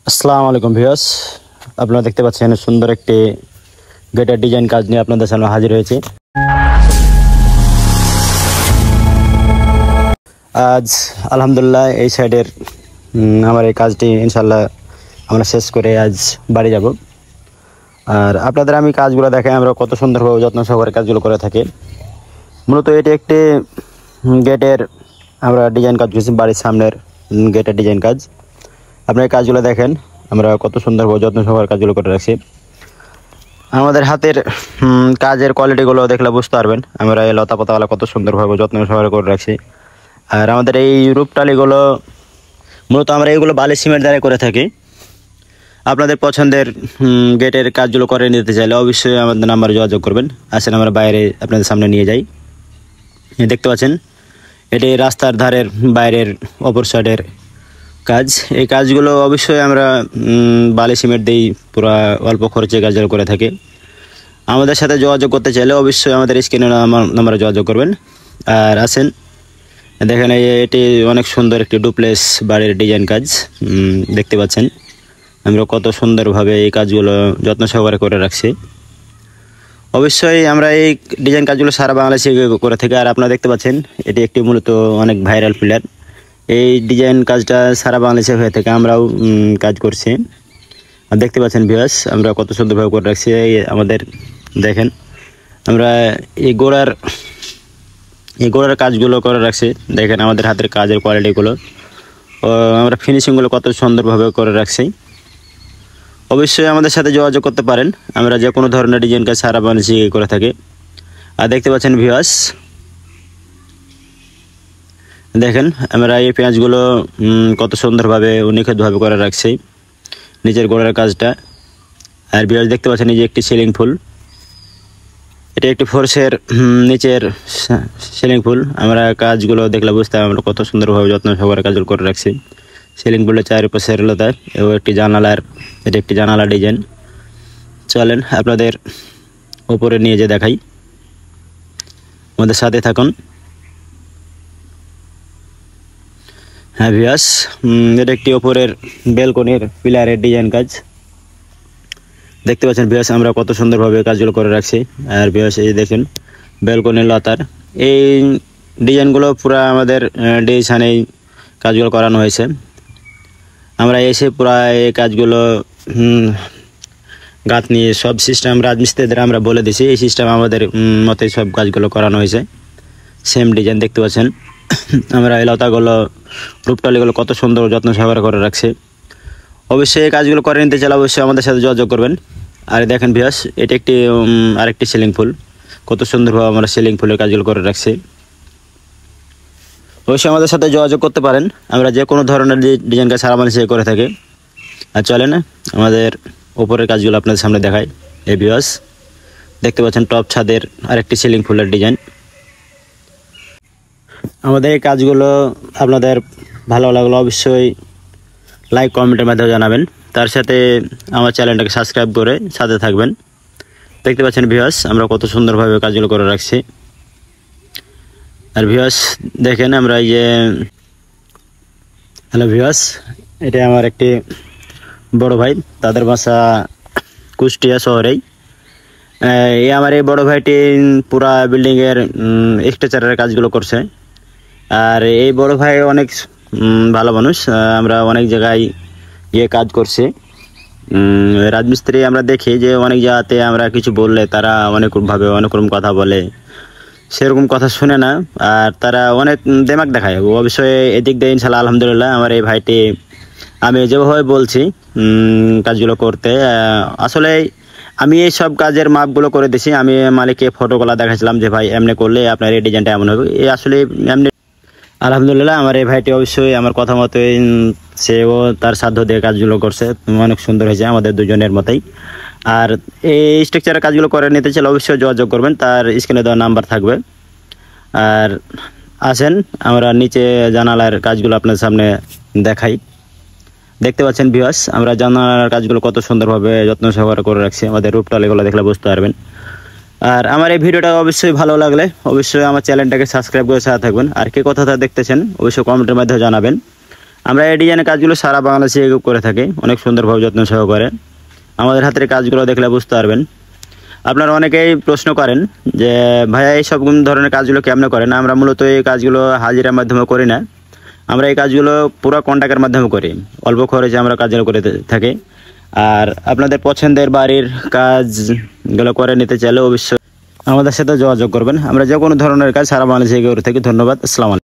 আসসালামু আলাইকুম ভিউয়ার্স, আপনারা দেখতে পাচ্ছেন সুন্দর একটি গেটের ডিজাইন কাজ নিয়ে আপনাদের সামনে হাজির হয়েছে। আজ আলহামদুলিল্লাহ এই সাইডের আমার এই কাজটি ইনশাল্লাহ আমরা শেষ করে আজ বাড়ি যাব। আর আপনাদের আমি কাজগুলো দেখাই আমরা কত সুন্দরভাবে যত্ন সহকারে কাজগুলো করে থাকি। মূলত এটি একটি গেটের আমরা ডিজাইন কাজ করছি, বাড়ির সামনের গেটের ডিজাইন কাজ। আপনার কাজগুলো দেখেন আমরা কত সুন্দরভাবে যত্ন সহকারে কাজগুলো করে রাখছি। আমাদের হাতের কাজের কোয়ালিটিগুলো দেখলে বুঝতে পারবেন আমরা এই লতা পাতাওয়ালা কত সুন্দরভাবে যত্ন সহকারে করে রাখছি। আর আমাদের এই রূপটালিগুলো মূলত আমরা এইগুলো বালি সিমেন্ট দ্বারা করে থাকি। আপনাদের পছন্দের গেটের কাজগুলো করে নিতে চাইলে অবশ্যই আমাদের নাম্বারে যোগাযোগ করবেন। আসেন আমরা বাইরে আপনাদের সামনে নিয়ে যাই। দেখতে পাচ্ছেন এটি রাস্তার ধারের বাইরের অপর সাইডের কাজ। এই কাজগুলো অবশ্যই আমরা বালি সিমেন্ট দিই, পুরো অল্প খরচে কাজগুলো করে থাকি। আমাদের সাথে যোগাযোগ করতে চাইলে অবশ্যই আমাদের স্ক্রিনে নাম্বারে যোগাযোগ করবেন। আর আসেন দেখেন এটি অনেক সুন্দর একটি ডুপ্লেক্স বাড়ির ডিজাইন কাজ দেখতে পাচ্ছেন। আমরা কত সুন্দরভাবে এই কাজগুলো যত্ন সহকারে করে রাখছি। অবশ্যই আমরা এই ডিজাইন কাজগুলো সারা বাংলাদেশে করে থাকি। আর আপনারা দেখতে পাচ্ছেন এটি একটি মূলত অনেক ভাইরাল পিলার। এই ডিজাইন কাজটা সারা বাংলাদেশে হয়ে থাকে, আমরাও কাজ করছি। আর দেখতে পাচ্ছেন ভিউয়ার্স আমরা কত সুন্দরভাবে করে রাখছি। আমাদের দেখেন আমরা এই গোড়ার কাজগুলো করে রাখছি। দেখেন আমাদের হাতের কাজের কোয়ালিটিগুলো, আমরা ফিনিশিংগুলো কত সুন্দরভাবে করে রাখছি। অবশ্যই আমাদের সাথে যোগাযোগ করতে পারেন, আমরা যে কোনো ধরনের ডিজাইন কাজ সারা বাংলাদেশে করে থাকি। আর দেখতে পাচ্ছেন ভিউয়ার্স দেখেন আমরা এই পেঁয়াজগুলো কত সুন্দরভাবে নিখুঁতভাবে করে রাখছি নিচের গোড়ার কাজটা। আর ভিউয়ার্স দেখতে পাচ্ছেন এই যে একটি সিলিং ফুল, এটা একটি ফোর্সের নিচের সিলিং ফুল। আমরা কাজগুলো দেখলে বুঝতে আমরা কত সুন্দরভাবে যত্ন সহকারে কাজগুলো করে রাখছি। সিলিং ফুলের চারিপাশে লতা এবং একটি জানালার, এটা একটি জানালা ডিজাইন। চলেন আপনাদের উপরে নিয়ে যে দেখাই, আমাদের সাথে থাকুন। হ্যাঁ ভিউয়ার্স এটা একটি ওপরের ব্যালকনির পিলারের ডিজাইন কাজ দেখতে পাচ্ছেন। ভিউয়ার্স আমরা কত সুন্দরভাবে কাজগুলো করে রাখছি। আর ভিউয়ার্স এই দেখেন ব্যালকনির লতার এই ডিজাইনগুলো পুরো আমাদের ডিজাইনেই কাজগুলো করানো হয়েছে। আমরা এসে পুরো এই কাজগুলো গাঁথনি সব সিস্টেম রাজমিস্ত্রিদের আমরা বলে দিছি, এই সিস্টেম আমাদের মতে সব কাজগুলো করানো হয়েছে। সেম ডিজাইন দেখতে পাচ্ছেন আমরা এই লতাগুলো রূপটালিগুলো কত সুন্দর যত্ন সহকারে করে রাখছি। অবশ্যই এই কাজগুলো করে নিতে চাইলে অবশ্যই আমাদের সাথে যোগাযোগ করবেন। আর দেখেন ভিউয়ার্স এটি একটি আরেকটি সিলিং ফুল, কত সুন্দরভাবে আমরা সিলিং ফুলের কাজগুলো করে রাখছি। অবশ্যই আমাদের সাথে যোগাযোগ করতে পারেন, আমরা যে কোনো ধরনের ডিজাইন কাজ সারা বাংলাদেশে করে থাকি। আর চলেন আমাদের উপরের কাজগুলো আপনাদের সামনে দেখাই। এই ভিউয়ার্স দেখতে পাচ্ছেন টপ ছাদের আরেকটি সিলিং ফুলের ডিজাইন। আমাদের এই কাজগুলো আপনাদের ভালো লাগলো অবশ্যই লাইক কমেন্টের মাধ্যমে জানাবেন। তার সাথে আমার চ্যানেলটাকে সাবস্ক্রাইব করে সাথে থাকবেন। দেখতে পাচ্ছেন ভিউয়ার্স আমরা কত সুন্দরভাবে কাজগুলো করে রাখছি। আর ভিউয়ার্স দেখেন আমরা এই যে হ্যালো ভিউয়ার্স এটা আমার একটি বড় ভাই, তাদের বাসা কুষ্টিয়া শহরেই। আমার এই বড় ভাইটি পুরা বিল্ডিংয়ের স্ট্রাকচারের কাজগুলো করছে। আর এই বড় ভাই অনেক ভালো মানুষ, আমরা অনেক জায়গায় কাজ করছি। রাজমিস্ত্রি আমরা দেখি যে অনেক জায়গাতে আমরা কিছু বললে তারা অনেকভাবে অনেক রকম কথা বলে, সেরকম কথা শুনে না। আর তারা অনেক দেমাগ দেখায়। অবশ্যই এদিক দিয়ে ইনশাল্লাহ আলহামদুলিল্লাহ আমার এই ভাইটি আমি যেভাবে বলছি কাজগুলো করতে, আসলে আমি এই সব কাজের মাপগুলো করে দিছি। আমি মালিককে ফটোগুলো দেখাচ্ছিলাম যে ভাই এমনি করলে আপনার এই ডিজাইনটা এমন হবে। এই আসলে এমনি আলহামদুলিল্লাহ আমার এই ভাইটি অবশ্যই আমার কথা মতোই সেও তার সাধ্য দিয়ে কাজগুলো করছে, অনেক সুন্দর হয়েছে আমাদের দুজনের মতোই। আর এই স্ট্রাকচারের কাজগুলো করে নিতে চাইলে অবশ্যই যোগাযোগ করবেন, তার স্ক্রিনে দেওয়া নাম্বার থাকবে। আর আসেন আমরা নিচে জানালার কাজগুলো আপনার সামনে দেখাই। দেখতে পাচ্ছেন ভিউয়ার্স আমরা জানালার কাজগুলো কত সুন্দরভাবে যত্ন সহকারে করে রাখছি, আমাদের রূপটালিগুলো দেখলে বুঝতে পারবেন। আর আমার এই ভিডিওটা অবশ্যই ভালো লাগলে অবশ্যই আমার চ্যানেলটাকে সাবস্ক্রাইব করে সাথে থাকবেন। আর কে কথাটা দেখতেছেন অবশ্যই কমেন্টের মাধ্যমে জানাবেন। আমরা এই ডিজাইনের কাজগুলো সারা বাংলাদেশে করে থাকি অনেক সুন্দরভাবে যত্ন সহকারে। আমাদের হাতের কাজগুলো দেখলে বুঝতে পারবেন। আপনারা অনেকেই প্রশ্ন করেন যে ভাইয়া এই সব ধরনের কাজগুলো কেমনে করেন। আমরা মূলত এই কাজগুলো হাজিরার মাধ্যমে করি না, আমরা এই কাজগুলো পুরো কন্ট্রাক্টের মাধ্যমে করি। অল্প খরচে আমরা কাজগুলো করে থাকি। আর আপনাদের পছন্দের বাড়ির কাজগুলো করে নিতে চাইলে অবশ্যই আমাদের সাথে যোগাযোগ করবেন। আমরা যে কোনো ধরনের কাজ সারা বাংলাদেশে করে থাকি। ধন্যবাদ। আসসালামু আলাইকুম।